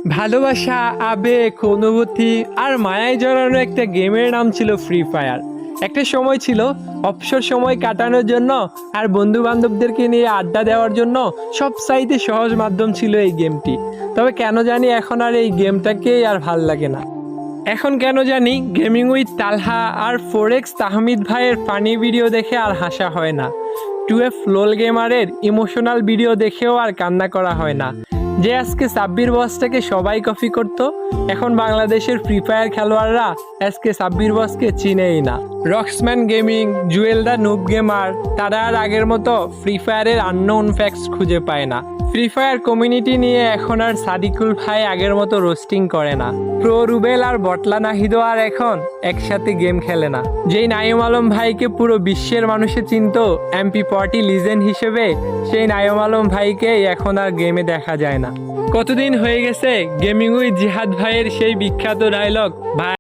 ভালোবাসা, আবেগ, অনুভূতি আর মায়ায় জড়ানো একটা গেমের নাম ছিল ফ্রি ফায়ার। একটা সময় ছিল অবসর সময় কাটানোর জন্য আর বন্ধু বান্ধবদেরকে নিয়ে আড্ডা দেওয়ার জন্য সবচাইতে সহজ মাধ্যম ছিল এই গেমটি। তবে কেন জানি এখন আর এই গেমটাকেই আর ভাল লাগে না। এখন কেন জানি গেমিং উইথ তালহা আর ফোরেক্স তাহমিদ ভাইয়ের ফানি ভিডিও দেখে আর হাসা হয় না। টুয়েফ লোল গেমারের ইমোশনাল ভিডিও দেখেও আর কান্না করা হয় না। যে আজকে সাব্বির বসটাকে সবাই কপি করতো, এখন বাংলাদেশের ফ্রি ফায়ার খেলোয়াড়রা আজকে সাব্বির বসকে চিনেই না। রক্সম্যান গেমিং, জুয়েল দা নুব গেমার, তারা আর আগের মতো ফ্রি ফায়ারের আননোন ফ্যাক্টস খুঁজে পায় না। ফ্রি ফায়ার কমিউনিটি নিয়ে এখন আর সাদিকুল ভাই আগের মতো রোস্টিং করে না। প্রো রুবেল আর বটলা নাহিদও আর এখন একসাথে গেম খেলে না। যেই নাইম আলম ভাইকে পুরো বিশ্বের মানুষে চিনত MP40 লিজেন্ড হিসেবে, সেই নাইম আলম ভাইকে এখন আর গেমে দেখা যায় না। কতদিন হয়ে গেছে গেমিং উইথ জিহাদ ভাইয়ের সেই বিখ্যাত ডায়লগ, ভাই